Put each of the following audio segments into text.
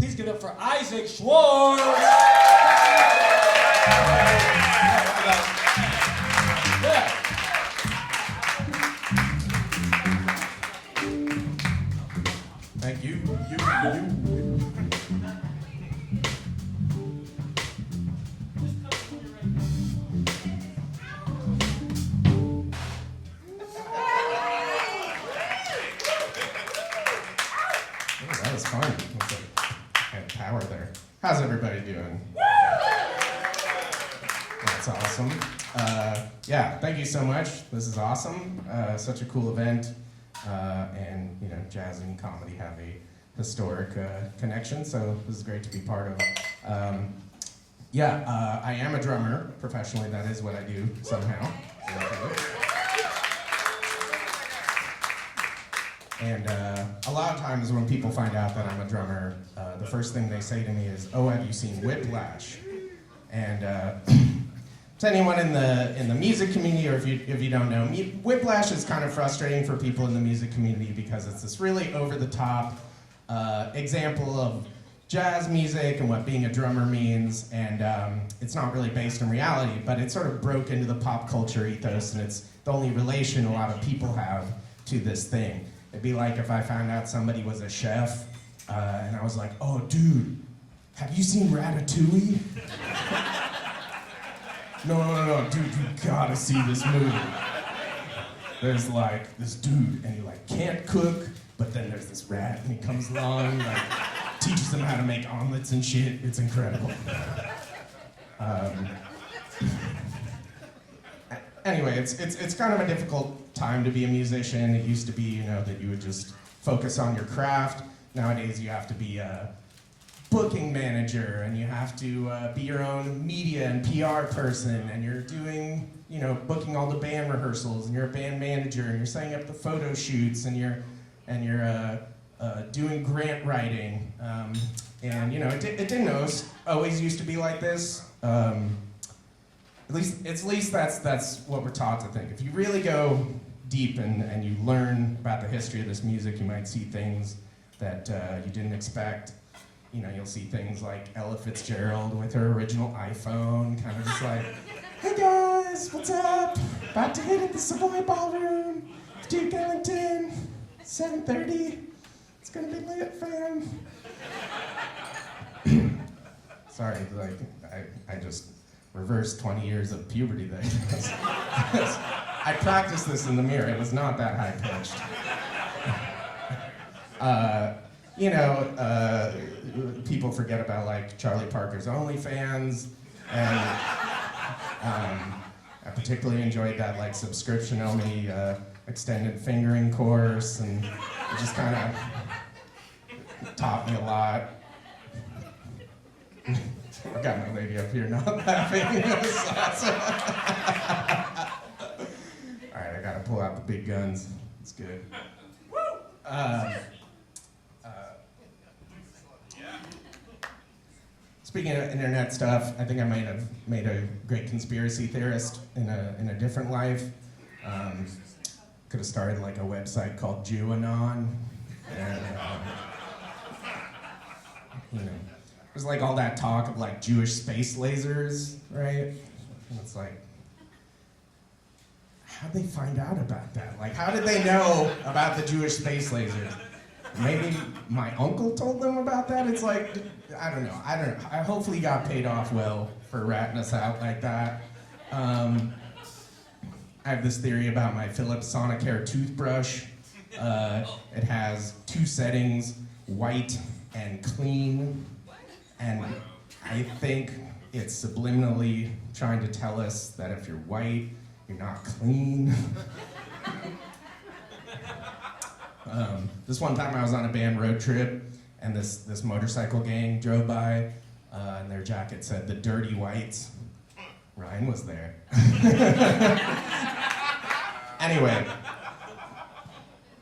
Please give it up for Isaac Schwartz. Yeah. Thank you. That was fun. I had power there. How's everybody doing? That's awesome. Yeah, thank you so much. This is awesome. Such a cool event. And, you know, jazz and comedy have a historic connection, so this is great to be part of. I am a drummer professionally. That is what I do somehow. And a lot of times when people find out that I'm a drummer, the first thing they say to me is, "Oh, have you seen Whiplash?" And to anyone in the music community, or if you don't know, Whiplash is kind of frustrating for people in the music community because it's this really over-the-top example of jazz music and what being a drummer means, and it's not really based in reality, but it sort of broke into the pop culture ethos, and it's the only relation a lot of people have to this thing. It'd be like if I found out somebody was a chef, and I was like, "Oh, dude, have you seen Ratatouille?" No, dude, you gotta see this movie. There's like this dude, and he like can't cook, but then there's this rat, and he comes along, like teaches them how to make omelets and shit. It's incredible. Anyway, it's kind of a difficult time to be a musician. It used to be, you know, that you would just focus on your craft. Nowadays, you have to be a booking manager, and you have to be your own media and PR person, and you're doing, you know, booking all the band rehearsals, and you're a band manager, and you're setting up the photo shoots, and you're doing grant writing, and you know, it didn't always used to be like this. At least that's what we're taught to think. If you really go deep and you learn about the history of this music, you might see things that you didn't expect. You know, you'll see things like Ella Fitzgerald with her original iPhone, kind of just like, "Hey guys, what's up? About to hit at the Savoy Ballroom, Duke Ellington, 7:30. It's gonna be lit, fam." Sorry, like I just reversed 20 years of puberty there. I practiced this in the mirror. It was not that high pitched. You know, people forget about like Charlie Parker's OnlyFans, and I particularly enjoyed that like subscription-only extended fingering course, and it just kind of taught me a lot. I've got my lady up here not laughing. All right, I gotta pull out the big guns. It's good. Speaking of internet stuff, I think I might have made a great conspiracy theorist in a different life. Could have started like a website called JewAnon, and you know, there's like all that talk of like Jewish space lasers, right? And it's like, how'd they find out about that? Like, how did they know about the Jewish space lasers? Maybe my uncle told them about that? It's like, I don't know. I hopefully got paid off well for ratting us out like that. I have this theory about my Philips Sonicare toothbrush. It has two settings, white and clean. And I think it's subliminally trying to tell us that if you're white, you're not clean. This one time I was on a band road trip, and this motorcycle gang drove by, and their jacket said, "The Dirty Whites." Ryan was there. Anyway,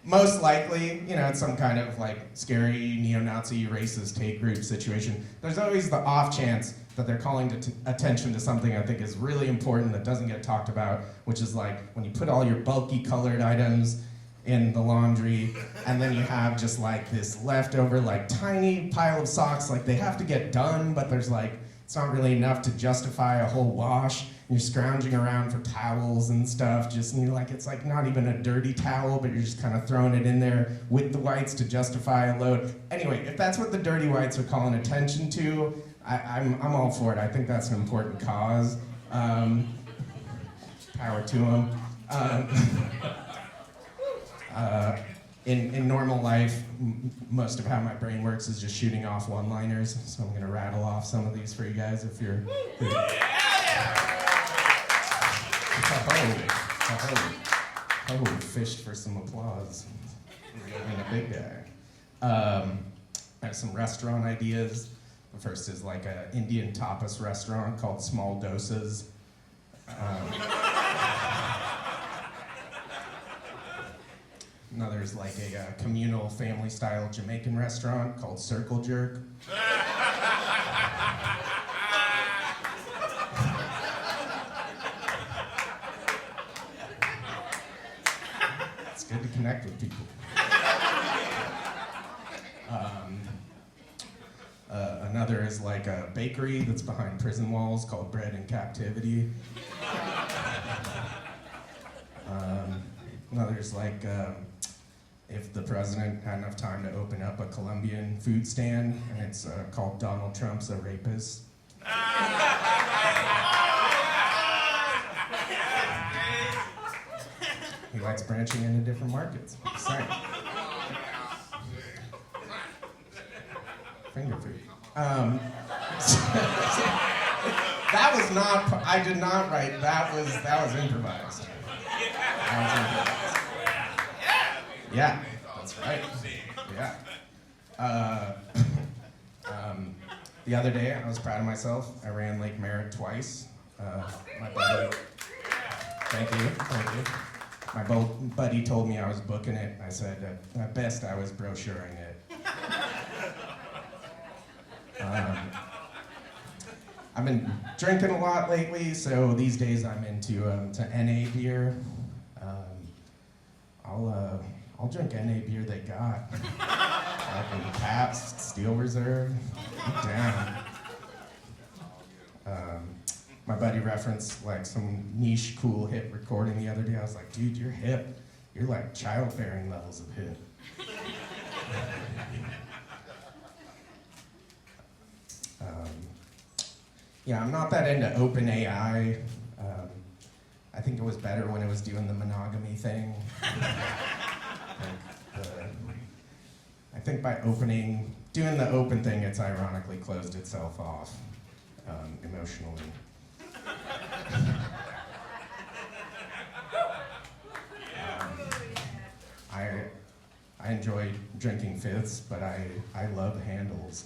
most likely, you know, it's some kind of like scary neo-Nazi racist hate group situation. There's always the off chance that they're calling attention to something I think is really important that doesn't get talked about, which is like when you put all your bulky colored items in the laundry, and then you have just like this leftover like tiny pile of socks. Like they have to get done, but there's like, it's not really enough to justify a whole wash. You're scrounging around for towels and stuff, and you're like, it's like not even a dirty towel, but you're just kind of throwing it in there with the whites to justify a load. Anyway, if that's what the dirty whites are calling attention to, I'm all for it. I think that's an important cause. Power to them. In normal life, most of how my brain works is just shooting off one-liners, so I'm gonna rattle off some of these for you guys if you're... Oh, fished for some applause. Being a big guy. I have some restaurant ideas. The first is like an Indian tapas restaurant called Small Dosas. Another is like a communal family-style Jamaican restaurant called Circle Jerk. It's good to connect with people. Another is like a bakery that's behind prison walls called Bread in Captivity. Another is like if the president had enough time to open up a Colombian food stand, and it's called Donald Trump's a Rapist. He likes branching into different markets. Sorry. Finger food. That was not, I did not write, that was improvised. Yeah, that's right. Yeah. The other day, I was proud of myself. I ran Lake Merritt twice. My buddy, thank you. My buddy told me I was booking it. I said, at best, I was brochuring it. I've been drinking a lot lately, so these days I'm into to NA beer. I'll drink NA beer they got. Like in Pabst, Steel Reserve, down. My buddy referenced like some niche, cool, hip recording the other day. I was like, dude, you're hip. You're like childbearing levels of hip. Yeah, I'm not that into OpenAI. I think it was better when it was doing the monogamy thing. I think by doing the open thing, it's ironically closed itself off emotionally. I enjoy drinking fifths, but I love handles.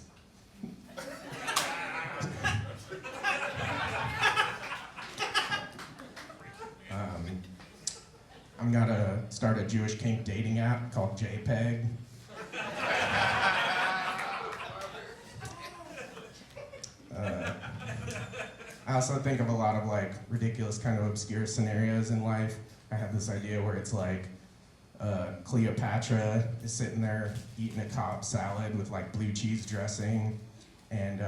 I'm gonna start a Jewish kink dating app called JPEG. I also think of a lot of like ridiculous kind of obscure scenarios in life. I have this idea where it's like Cleopatra is sitting there eating a Cobb salad with like blue cheese dressing, and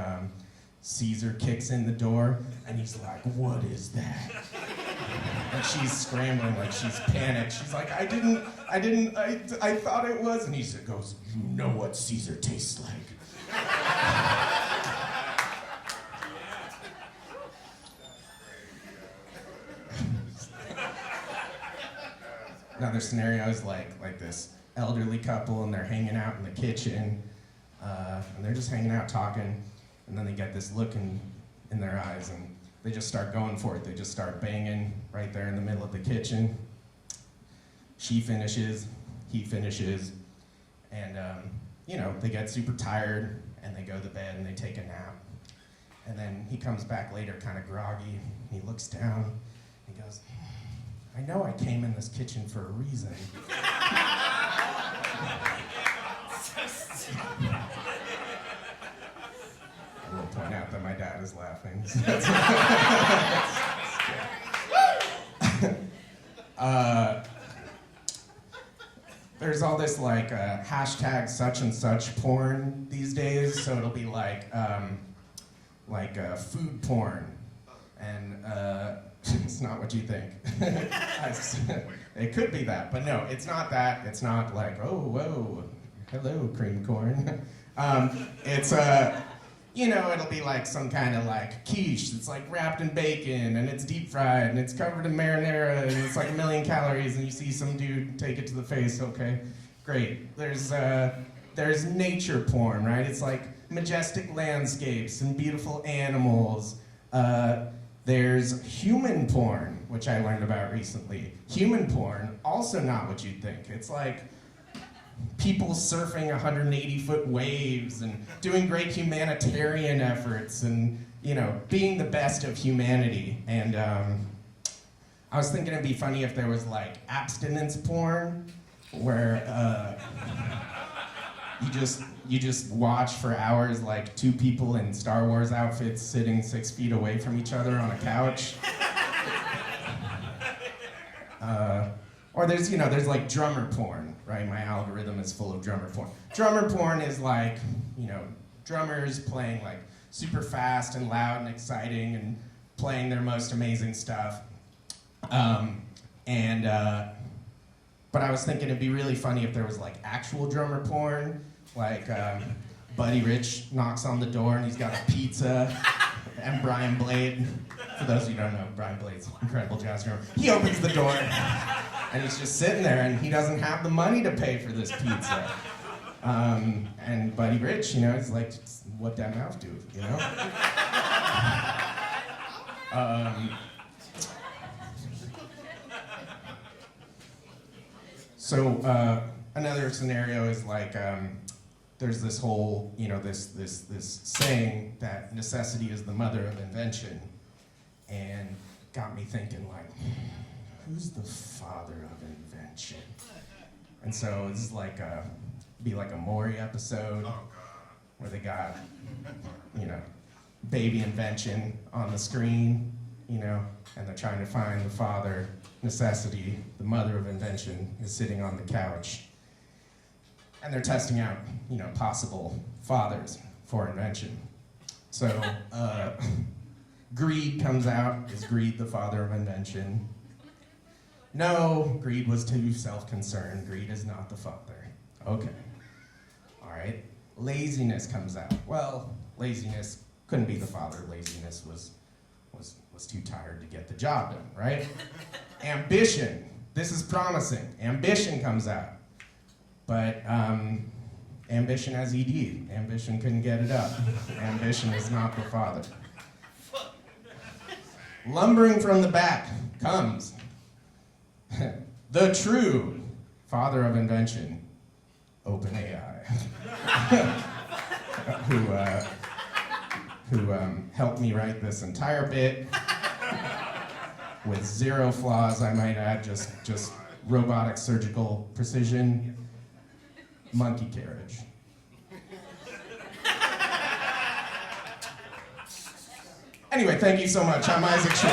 Caesar kicks in the door and he's like, "What is that?" And she's scrambling, like she's panicked. She's like, I thought it was. And he goes, "You know what Caesar tastes like." Another scenario is like this elderly couple, and they're hanging out in the kitchen, and they're just hanging out talking, and then they get this look in their eyes, and they just start going for it. They just start banging right there in the middle of the kitchen. She finishes, he finishes, and they get super tired, and they go to bed, and they take a nap. And then he comes back later kind of groggy, and he looks down, and he goes, "I know I came in this kitchen for a reason." I will point out that my dad is laughing. So that's there's all this like hashtag such and such porn these days. So it'll be like food porn, and it's not what you think. It could be that, but no, it's not that. It's not like, oh, whoa, hello, cream corn. It's it'll be like some kind of like quiche that's like wrapped in bacon and it's deep fried and it's covered in marinara and it's like 1 million calories and you see some dude take it to the face. Okay, great. There's nature porn, right? It's like majestic landscapes and beautiful animals. There's human porn, which I learned about recently. Human porn, also not what you'd think. It's like people surfing 180-foot waves and doing great humanitarian efforts and, being the best of humanity. And I was thinking it'd be funny if there was like abstinence porn, where you just watch for hours like two people in Star Wars outfits sitting 6 feet away from each other on a couch. Or there's like drummer porn, right? My algorithm is full of drummer porn. Drummer porn is like, drummers playing like super fast and loud and exciting and playing their most amazing stuff. But I was thinking it'd be really funny if there was like actual drummer porn, like Buddy Rich knocks on the door and he's got a pizza, and Brian Blade, for those of you who don't know, Brian Blade's an incredible jazz drummer, he opens the door and he's just sitting there and he doesn't have the money to pay for this pizza. And Buddy Rich, he's like, what that mouth do, So another scenario is like, there's this whole, this saying that necessity is the mother of invention, and got me thinking like, who's the father of invention? And so this is like be like a Maury episode where they got, baby invention on the screen, and they're trying to find the father. Necessity, the mother of invention, is sitting on the couch. And they're testing out, possible fathers for invention. So, greed comes out. Is greed the father of invention? No, greed was too self-concerned. Greed is not the father. Okay. All right. Laziness comes out. Well, laziness couldn't be the father. Laziness was too tired to get the job done, right? Ambition. This is promising. Ambition comes out. But ambition has ED. Ambition couldn't get it up. Ambition is not the father. Lumbering from the back comes the true father of invention, OpenAI, who helped me write this entire bit with 0 flaws, I might add, just robotic surgical precision, monkey carriage. Anyway, thank you so much. I'm Isaac Short.